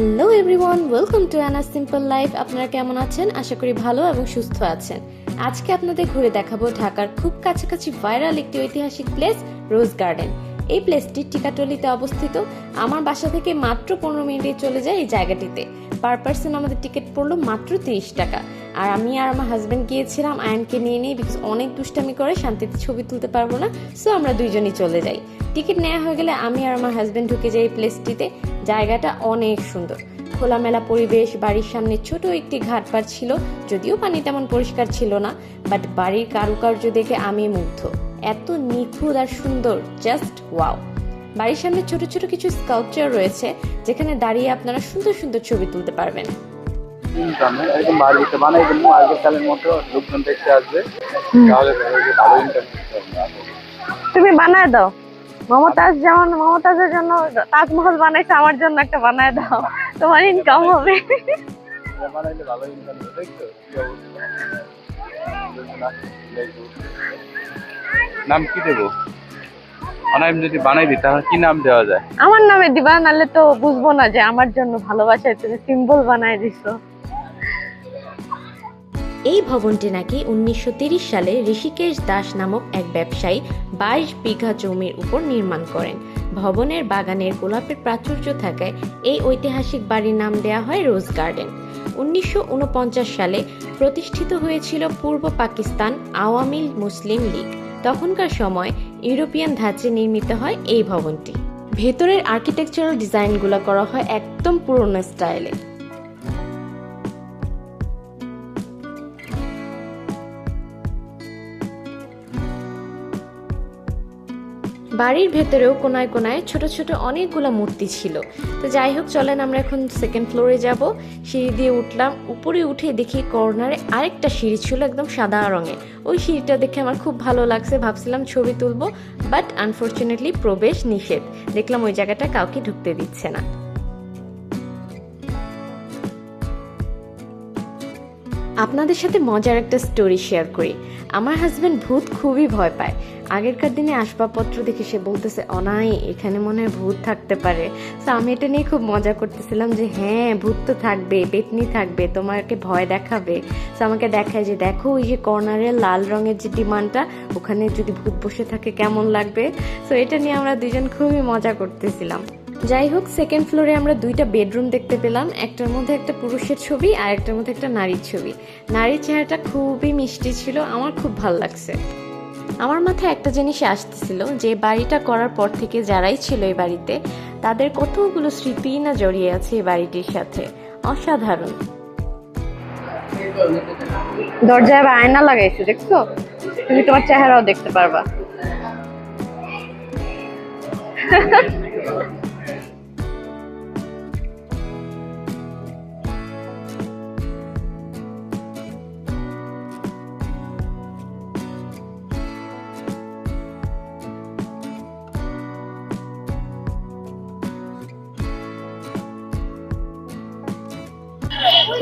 Hello everyone, welcome to Anna simple life. আপনারা কেমন আছেন? আশা করি ভালো এবং সুস্থ আছেন। আজকে আপনাদের ঘুরে দেখাবো ঢাকার খুব কাছাকাছি ভাইরাল একটি ঐতিহাসিক প্লেস, রোজ গার্ডেন। এই প্লেসটি টিকাটলিতে অবস্থিত। আমার বাসা থেকে মাত্র 15 মিনিটে চলে যায় এই জায়গাটিতে। পার পার্সন আমাদের টিকিট পড়লো মাত্র 30 টাকা। আর আমি আর আমার হাজব্যান্ড গিয়েছিলাম আয়নকে নিয়ে নিই, বিকজ অনেক দুষ্টামি করে, শান্তিতে ছবি তুলতে পারবো না। সো আমরা দুইজনই চলে যাই। টিকিট নেওয়া হয়ে গেলে আমি আর আমার হাজব্যান্ড ঢুকে যাই এই প্লেসটিতে। জায়গাটা অনেক সুন্দর, খোলামেলা পরিবেশ। বাড়ির সামনে ছোট একটি ঘাটপাড় ছিল, যদিও পানি তেমন পরিষ্কার ছিল না, বাট বাড়ির কারুকার্য দেখে আমি মুগ্ধ। এত নিখুঁত আর সুন্দর, জাস্ট ওয়াও। বাড়ির সামনে ছোট ছোট কিছু স্কাল্পচার রয়েছে, যেখানে দাঁড়িয়ে আপনারা সুন্দর সুন্দর ছবি তুলতে পারবেন। তুমি বানায় দাও। মমতাজের জন্য তাজমহল বানাইছে, আমার জন্য একটা বানায় দাও, তোমার ইনকাম হবে। নাম কি দেবো? অনায়াম যদি বানাই দিই তাহলে কি নাম দেওয়া যায়? আমার নামে দিবা, নাহলে তো বুঝবো না যে আমার জন্য ভালোবাসায় তুমি সিম্বল বানায় দিছো। এই ভবনটি নাকি 1930 সালে ঋষিকেশ দাস নামক এক ব্যবসায়ী 22 বিঘা জমির উপর নির্মাণ করেন। ভবনের বাগানের গোলাপের প্রাচুর্য থাকায় এই ঐতিহাসিক বাড়ির নাম দেয়া হয় রোজ গার্ডেন। 1949 সালে প্রতিষ্ঠিত হয়েছিল পূর্ব পাকিস্তান আওয়ামী মুসলিম লীগ। তখনকার সময় ইউরোপিয়ান ধাঁচে নির্মিত হয় এই ভবনটি। ভেতরের আর্কিটেকচারাল ডিজাইনগুলো করা হয় একদম পুরনো স্টাইলে। বাড়ির ভেতরেও কোনায় কোনায় ছোট ছোট অনেকগুলো মূর্তি ছিল। তো যাই হোক, চলেন আমরা এখন সেকেন্ড ফ্লোরে যাব। সিঁড়ি দিয়ে উঠলাম, উপরে উঠে দেখি কর্নারে আরেকটা সিঁড়ি ছিল একদম সাদা রঙের। ওই সিঁড়িটা দেখে আমার খুব ভালো লাগছে, ভাবছিলাম ছবি তুলবো, বাট আনফর্চুনেটলি প্রবেশ নিষেধ। দেখলাম ওই জায়গাটা কাউকে ঢুকতে দিচ্ছে না। আপনাদের সাথে মজার একটা স্টোরি শেয়ার করি। আমার হাজব্যান্ড ভূত খুবই ভয় পায়। আগেরকার দিনে আসবাবপত্র দেখে সে বলতেছে, অনাই এখানে মনে হয় ভূত থাকতে পারে। তো আমি এটা নিয়ে খুব মজা করতেছিলাম যে হ্যাঁ, ভূত তো থাকবে, পেতনি থাকবে, তোমাকে ভয় দেখাবে। তো আমাকে দেখায় যে দেখো ওই যে কর্নারের লাল রঙের যে ডিমান্ডটা, ওখানে যদি ভূত বসে থাকে কেমন লাগবে। তো এটা নিয়ে আমরা দুজন খুবই মজা করতেছিলাম। যাই হোক, সেকেন্ড ফ্লোরে আমরা দুইটা বেডরুম দেখতে পেলাম। একটার মধ্যে একটা পুরুষের ছবি আর একটার মধ্যে একটা নারীর ছবি। নারীর চেহারাটা খুবই মিষ্টি ছিল, আমার খুব ভালো লাগছে। আমার মাথায় একটা জিনিস আসতেছিল যে বাড়িটা করার পর থেকে যারাই ছিল এই বাড়িতে, তাদের কতগুলো স্মৃতি না জড়িয়ে আছে এই বাড়িটির সাথে। অসাধারণ। দরজায় আবার আয়না লাগাইছে, দেখছো? তুমি তোমার চেহারাও দেখতে পারবা।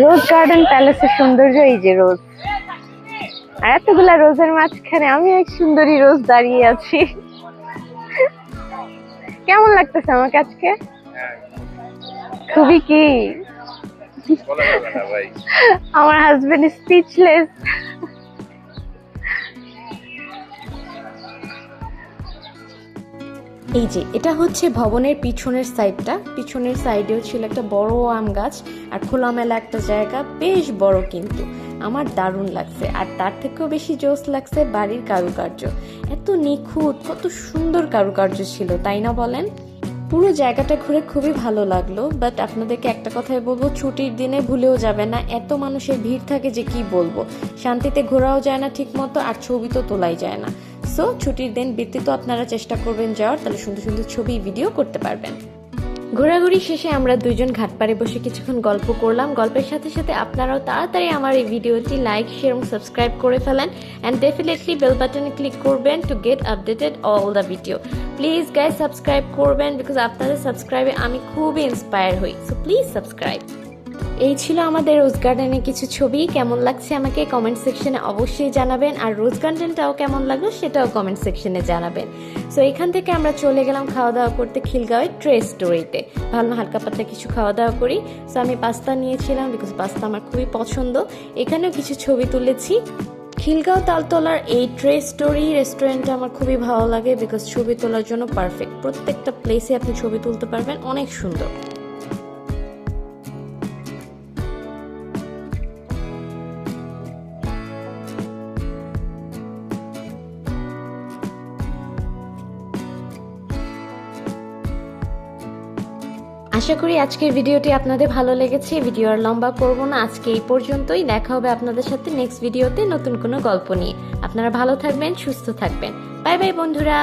রোজ গার্ডেন প্যালেসের সৌন্দর্য এই যে রোজ, আর এতগুলা রোজের মাঝখানে আমি এক সুন্দরী রোজ দাঁড়িয়ে আছি। কেমন লাগতেছে আমাকে আজকে? খুবই কি আমার হাজবেন্ড স্পিচলেস। এই যে এটা হচ্ছে ভবনের পিছনের সাইডটা। পিছনের সাইডেও ছিল একটা বড় আম গাছ আর খোলামেলা একটা জায়গা, বেশ বড়, কিন্তু আমার দারুণ লাগছে। আর তার থেকেও বেশি জোস লাগছে বাড়ির কারুকার্য। এত নিখুঁত, কত সুন্দর কারুকার্য ছিল, তাই না বলেন? পুরো জায়গাটা ঘুরে খুবই ভালো লাগলো, বাট আপনাদেরকে একটা কথাই বলবো, ছুটির দিনে ভুলেও যাবে না। এত মানুষের ভিড় থাকে যে কি বলবো, শান্তিতে ঘোরাও যায় না ঠিক মতো, আর ছবি তো তোলাই যায় না। সো ছুটির দিন ব্যতীত আপনারা চেষ্টা করবেন যাওয়ার, তাহলে সুন্দর সুন্দর ছবি ভিডিও করতে পারবেন। ঘোরাঘুরি শেষে আমরা দুইজন ঘাটপাড়ে বসে কিছুক্ষণ গল্প করলাম। গল্পের সাথে সাথে আপনারাও তাড়াতাড়ি আমার এই ভিডিওটি লাইক, শেয়ার এবং সাবস্ক্রাইব করে ফেলেন, অ্যান্ড ডেফিনেটলি বেল বাটনে ক্লিক করবেন to get updated all the video. Please guys subscribe করবেন, বিকজ আপনাদের সাবস্ক্রাইবে আমি খুবই ইন্সপায়ার হই। So please subscribe. এই ছিল আমাদের রোজ গার্ডেনের কিছু ছবি। কেমন লাগছে আমাকে কমেন্ট সেকশনে অবশ্যই জানাবেন, আর রোজ গার্ডেনটাও কেমন লাগলো সেটাও কমেন্ট সেকশনে জানাবেন। সো এখান থেকে আমরা চলে গেলাম খাওয়া দাওয়া করতে খিলগাঁওয়ের ট্রে স্টোরিতে। ভালো হালকা পাতলা কিছু খাওয়া দাওয়া করি। সো আমি পাস্তা নিয়েছিলাম, বিকজ পাস্তা আমার খুবই পছন্দ। এখানেও কিছু ছবি তুলেছি। খিলগাঁও তালতলার এই ট্রে স্টোরি রেস্টুরেন্টটা আমার খুবই ভালো লাগে, বিকজ ছবি তোলার জন্য পারফেক্ট। প্রত্যেকটা প্লেসে আপনি ছবি তুলতে পারবেন, অনেক সুন্দর। আশা করি আজকের ভিডিওটি আপনাদের ভালো লেগেছে। ভিডিও আর লম্বা করব না, আজকে এই পর্যন্তই। দেখা হবে আপনাদের সাথে নেক্সট ভিডিওতে নতুন কোনো গল্প নিয়ে। আপনারা ভালো থাকবেন, সুস্থ থাকবেন। বাই বাই বন্ধুরা।